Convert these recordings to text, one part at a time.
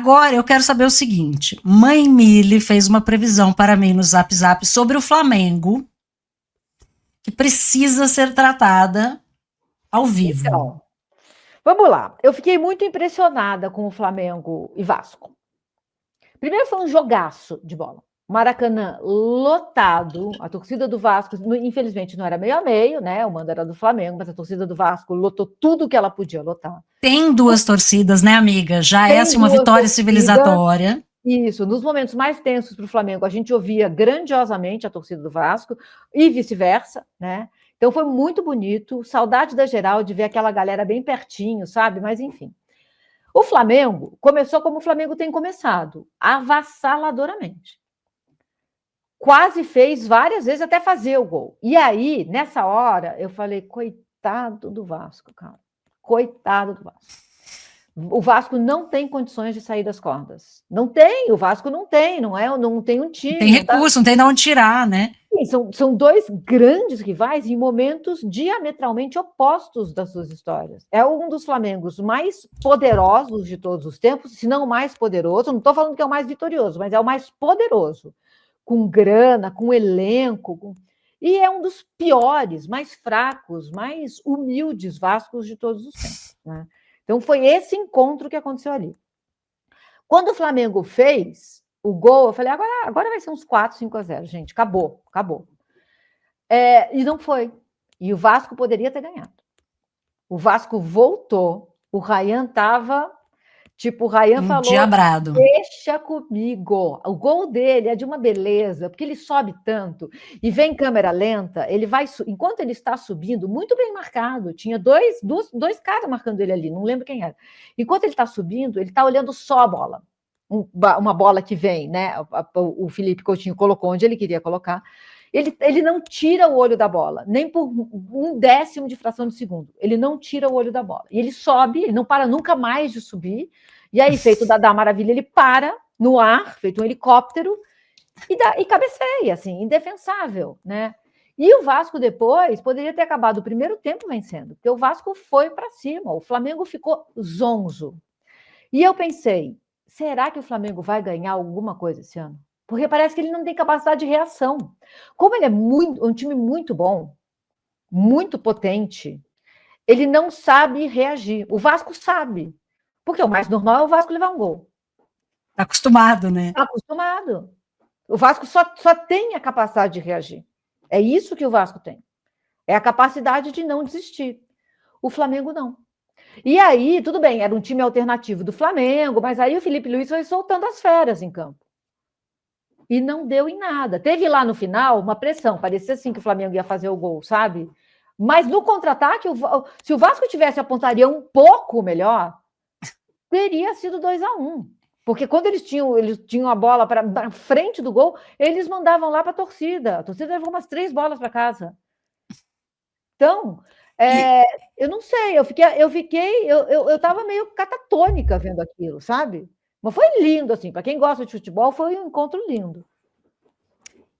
agora eu quero saber o seguinte, Mãe Mili fez uma previsão para mim no Zap Zap sobre o Flamengo, que precisa ser tratada ao vivo. Então, vamos lá. Eu fiquei muito impressionada com o Flamengo e Vasco. Primeiro foi um jogaço de bola. Maracanã lotado, a torcida do Vasco, infelizmente, não era meio a meio, né? O mando era do Flamengo, mas a torcida do Vasco lotou tudo que ela podia lotar. Tem duas torcidas, né, amiga? Já é assim, uma vitória civilizatória. Isso, nos momentos mais tensos para o Flamengo, a gente ouvia grandiosamente a torcida do Vasco e vice-versa, né? Então foi muito bonito, saudade da geral de ver aquela galera bem pertinho, sabe? Mas enfim. O Flamengo começou como o Flamengo tem começado, avassaladoramente. Quase fez várias vezes até fazer o gol. E aí, nessa hora, eu falei, coitado do Vasco, cara. Coitado do Vasco. O Vasco não tem condições de sair das cordas. Não tem, o Vasco não tem, não tem um time. Tem recurso, não tem de onde tirar, né? Sim, são dois grandes rivais em momentos diametralmente opostos das suas histórias. É um dos Flamengos mais poderosos de todos os tempos, se não o mais poderoso. Não estou falando que é o mais vitorioso, mas é o mais poderoso. Com grana, com elenco. E é um dos piores, mais fracos, mais humildes Vascos de todos os tempos, né? Então, foi esse encontro que aconteceu ali. Quando o Flamengo fez o gol, eu falei, agora vai ser uns 4-5-0, gente, acabou. E não foi. E o Vasco poderia ter ganhado. O Vasco voltou, o Ryan estava... Tipo, o Ryan falou, diabrado. Deixa comigo. O gol dele é de uma beleza, porque ele sobe tanto e vem em câmera lenta, ele vai, enquanto ele está subindo, muito bem marcado, tinha dois caras marcando ele ali, não lembro quem era. Enquanto ele está subindo, ele está olhando só a bola, uma bola que vem, né? O Felipe Coutinho colocou onde ele queria colocar. Ele não tira o olho da bola, nem por 1/10 de fração de segundo. Ele não tira o olho da bola. E ele sobe, ele não para nunca mais de subir. E aí, feito da maravilha, ele para no ar, feito um helicóptero, e cabeceia, assim, indefensável, né? E o Vasco depois poderia ter acabado o primeiro tempo vencendo, porque o Vasco foi para cima, o Flamengo ficou zonzo. E eu pensei, será que o Flamengo vai ganhar alguma coisa esse ano? Porque parece que ele não tem capacidade de reação. Como ele é um time muito bom, muito potente, ele não sabe reagir. O Vasco sabe. Porque o mais normal é o Vasco levar um gol. Está acostumado, né? Está acostumado. O Vasco só tem a capacidade de reagir. É isso que o Vasco tem. É a capacidade de não desistir. O Flamengo não. E aí, tudo bem, era um time alternativo do Flamengo, mas aí o Felipe Luiz foi soltando as feras em campo. E não deu em nada. Teve lá no final uma pressão, parecia assim que o Flamengo ia fazer o gol, sabe? Mas no contra-ataque, se o Vasco tivesse a pontaria um pouco melhor, teria sido 2-1. Porque quando eles tinham a bola para frente do gol, eles mandavam lá para a torcida. A torcida levou umas 3 bolas para casa. Então, eu não sei, eu estava meio catatônica vendo aquilo, sabe? Mas foi lindo, assim, para quem gosta de futebol, foi um encontro lindo.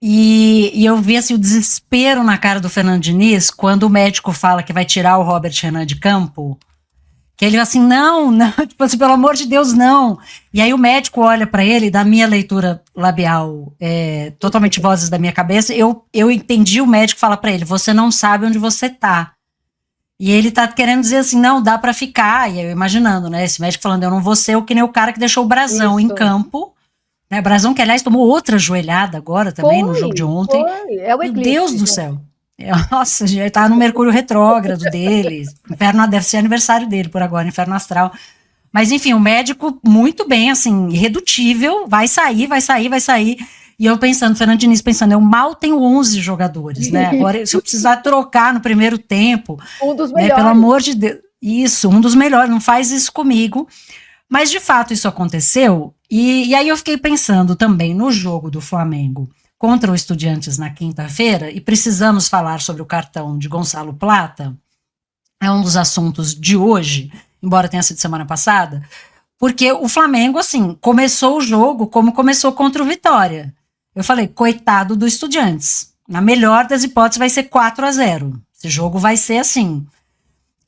E eu vi assim, o desespero na cara do Fernando Diniz quando o médico fala que vai tirar o Robert Renan de campo, que ele assim, não, tipo assim, pelo amor de Deus, não. E aí o médico olha para ele, da minha leitura labial, totalmente vozes da minha cabeça, eu entendi o médico falar para ele, você não sabe onde você tá. E ele tá querendo dizer assim, não, dá para ficar, e eu imaginando, né, esse médico falando, eu não vou ser o que nem o cara que deixou o Brasão em campo, né, Brasão que, aliás, tomou outra joelhada agora também, no jogo de ontem. É o eclipse, meu Deus do céu. Nossa, ele tá no Mercúrio retrógrado dele, deve ser aniversário dele por agora, inferno astral. Mas, enfim, o médico muito bem, assim, irredutível, vai sair. E eu pensando, Fernando Diniz pensando, eu mal tenho 11 jogadores, né? Agora, se eu precisar trocar no primeiro tempo, um dos melhores. Pelo amor de Deus, isso, um dos melhores, não faz isso comigo. Mas, de fato, isso aconteceu, e aí eu fiquei pensando também no jogo do Flamengo contra o Estudiantes na quinta-feira, e precisamos falar sobre o cartão de Gonçalo Plata, é um dos assuntos de hoje, embora tenha sido semana passada, porque o Flamengo, assim, começou o jogo como começou contra o Vitória. Eu falei, coitado do Estudiantes, na melhor das hipóteses vai ser 4-0, esse jogo vai ser assim.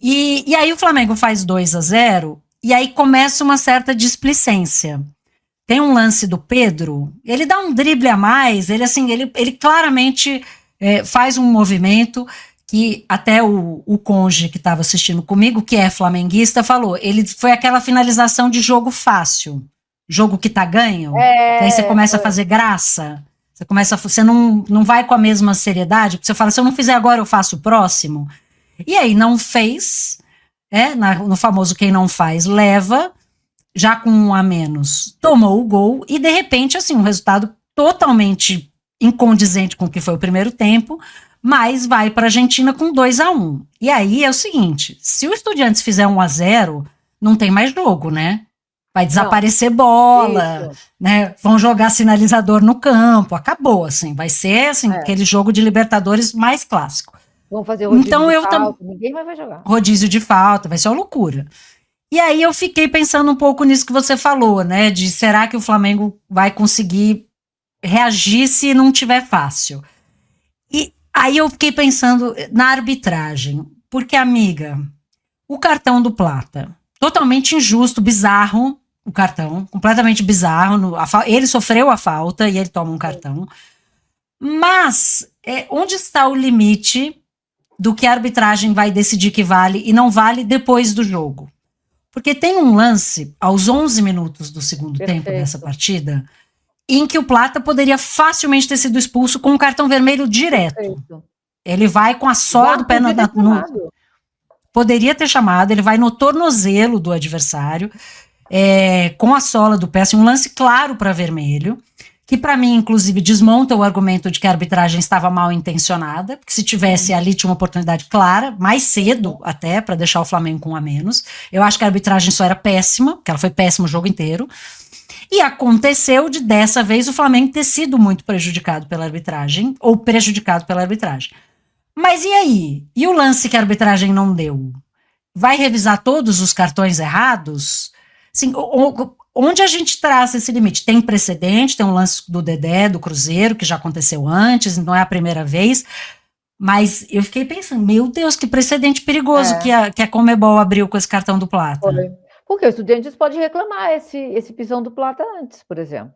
E aí o Flamengo faz 2-0, E aí começa uma certa displicência. Tem um lance do Pedro, ele dá um drible a mais, ele claramente faz um movimento que até o cônjuge que estava assistindo comigo, que é flamenguista, falou, ele foi aquela finalização de jogo fácil, jogo que tá ganho, que aí você começa a fazer graça, você não vai com a mesma seriedade, porque você fala, se eu não fizer agora, eu faço o próximo. E aí não fez, no famoso quem não faz, leva, já com 1 a menos, tomou o gol, e de repente, assim, um resultado totalmente incondizente com o que foi o primeiro tempo, mas vai para a Argentina com 2 a 1. E aí é o seguinte, se o Estudiantes fizer 1 a 0, não tem mais jogo, né? Vai desaparecer bola, né? Vão jogar sinalizador no campo, acabou, assim, vai ser assim, aquele jogo de Libertadores mais clássico. Vão fazer rodízio de falta, ninguém mais vai jogar. Rodízio de falta, vai ser uma loucura. E aí eu fiquei pensando um pouco nisso que você falou, né? De será que o Flamengo vai conseguir reagir se não tiver fácil? E aí eu fiquei pensando na arbitragem, porque, amiga, o cartão do Plata, totalmente injusto, bizarro, o cartão, completamente bizarro, ele sofreu a falta e ele toma um cartão, mas onde está o limite do que a arbitragem vai decidir que vale e não vale depois do jogo? Porque tem um lance, aos 11 minutos do segundo tempo dessa partida, em que o Plata poderia facilmente ter sido expulso com um cartão vermelho direto. Perfeito. Ele vai com a sola do pé poderia ter chamado, ele vai no tornozelo do adversário, com a sola do pé, assim, um lance claro para vermelho, que para mim, inclusive, desmonta o argumento de que a arbitragem estava mal intencionada, porque se tivesse ali, tinha uma oportunidade clara, mais cedo até, para deixar o Flamengo com 1 a menos. Eu acho que a arbitragem só era péssima, porque ela foi péssima o jogo inteiro. E aconteceu de, dessa vez, o Flamengo ter sido muito prejudicado pela arbitragem, ou prejudicado pela arbitragem. Mas e aí? E o lance que a arbitragem não deu? Vai revisar todos os cartões errados? Assim, onde a gente traça esse limite? Tem precedente, tem um lance do Dedé, do Cruzeiro, que já aconteceu antes, não é a primeira vez, mas eu fiquei pensando, meu Deus, que precedente perigoso que a Conmebol abriu com esse cartão do Plata. Foi. Porque o Estudiantes pode reclamar esse pisão do Plata antes, por exemplo.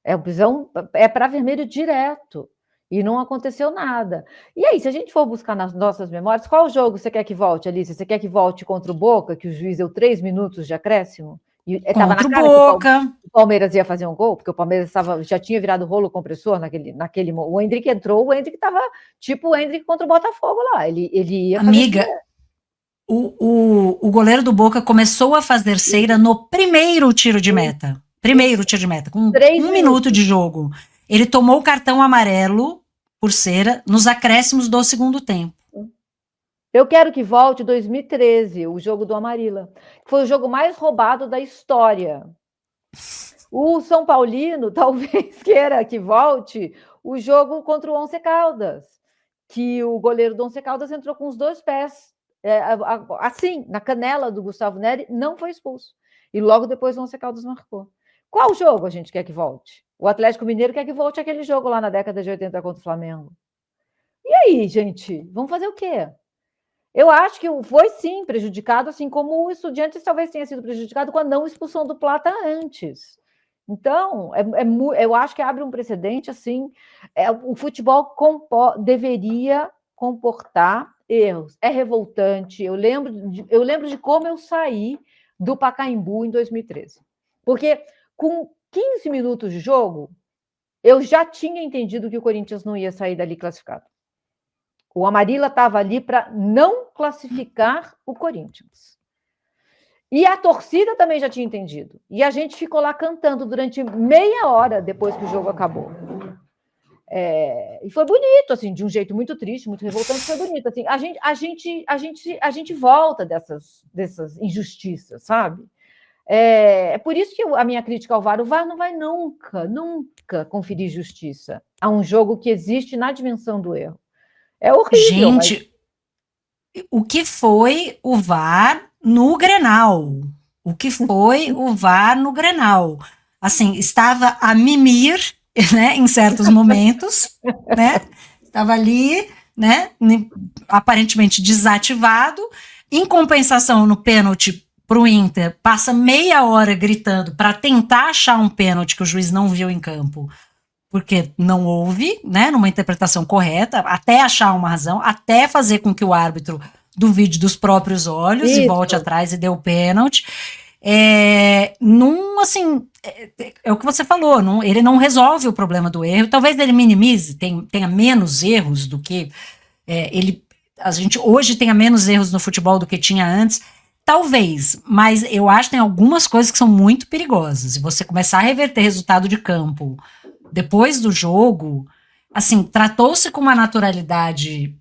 O pisão para vermelho direto. E não aconteceu nada. E aí, se a gente for buscar nas nossas memórias, qual jogo você quer que volte, Alice? Você quer que volte contra o Boca, que o juiz deu 3 minutos de acréscimo? E estava na cara Boca. Que o Palmeiras ia fazer um gol, porque o Palmeiras já tinha virado rolo compressor naquele o Endrick entrou, o Endrick estava tipo o Endrick contra o Botafogo lá. Ele ia fazer. Amiga, o goleiro do Boca começou a fazer cera no primeiro tiro de meta. Com 1 minuto de jogo. Ele tomou o cartão amarelo por cera nos acréscimos do segundo tempo. Eu quero que volte 2013, o jogo do Amarilla, que foi o jogo mais roubado da história. O São Paulino talvez queira que volte o jogo contra o Once Caldas, que o goleiro do Once Caldas entrou com os 2 pés, assim, na canela do Gustavo Neri, não foi expulso. E logo depois o Once Caldas marcou. Qual jogo a gente quer que volte? O Atlético Mineiro quer que volte aquele jogo lá na década de 80 contra o Flamengo. E aí, gente? Vamos fazer o quê? Eu acho que foi, sim, prejudicado, assim como o Estudiantes talvez tenha sido prejudicado com a não expulsão do Plata antes. Então, eu acho que abre um precedente, assim, o futebol deveria comportar erros. É revoltante. Eu lembro de como eu saí do Pacaembu em 2013. Porque com 15 minutos de jogo, eu já tinha entendido que o Corinthians não ia sair dali classificado. O Amarilla estava ali para não classificar o Corinthians. E a torcida também já tinha entendido. E a gente ficou lá cantando durante meia hora depois que o jogo acabou. E foi bonito, assim, de um jeito muito triste, muito revoltante, foi bonito. Assim, a gente volta dessas injustiças, sabe? É por isso que a minha crítica ao VAR, o VAR não vai nunca conferir justiça a um jogo que existe na dimensão do erro. É horrível. Gente, o que foi o VAR no Grenal? O que foi o VAR no Grenal? Assim, estava a mimir, né, em certos momentos, né? Estava ali, né, aparentemente desativado. Em compensação, no pênalti, pro Inter, passa meia hora gritando para tentar achar um pênalti que o juiz não viu em campo, porque não houve, né, numa interpretação correta, até achar uma razão, até fazer com que o árbitro duvide dos próprios olhos e volte atrás e dê o pênalti. Assim, é o que você falou, ele não resolve o problema do erro, talvez ele minimize, tenha menos erros do que a gente hoje tenha menos erros no futebol do que tinha antes, talvez, mas eu acho que tem algumas coisas que são muito perigosas, e você começar a reverter resultado de campo depois do jogo, assim, tratou-se com uma naturalidade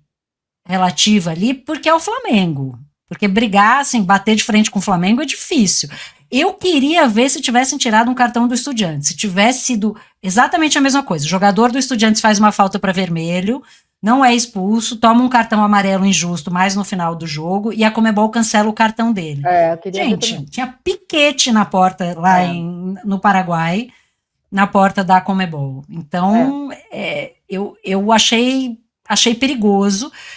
relativa ali, porque é o Flamengo. Porque brigar, assim, bater de frente com o Flamengo é difícil. Eu queria ver se tivessem tirado um cartão do Estudiantes, se tivesse sido exatamente a mesma coisa. O jogador do Estudiantes faz uma falta para vermelho, não é expulso, toma um cartão amarelo injusto mais no final do jogo e a Conmebol cancela o cartão dele. Gente, tinha piquete na porta lá no Paraguai, na porta da Conmebol. Então, eu achei perigoso.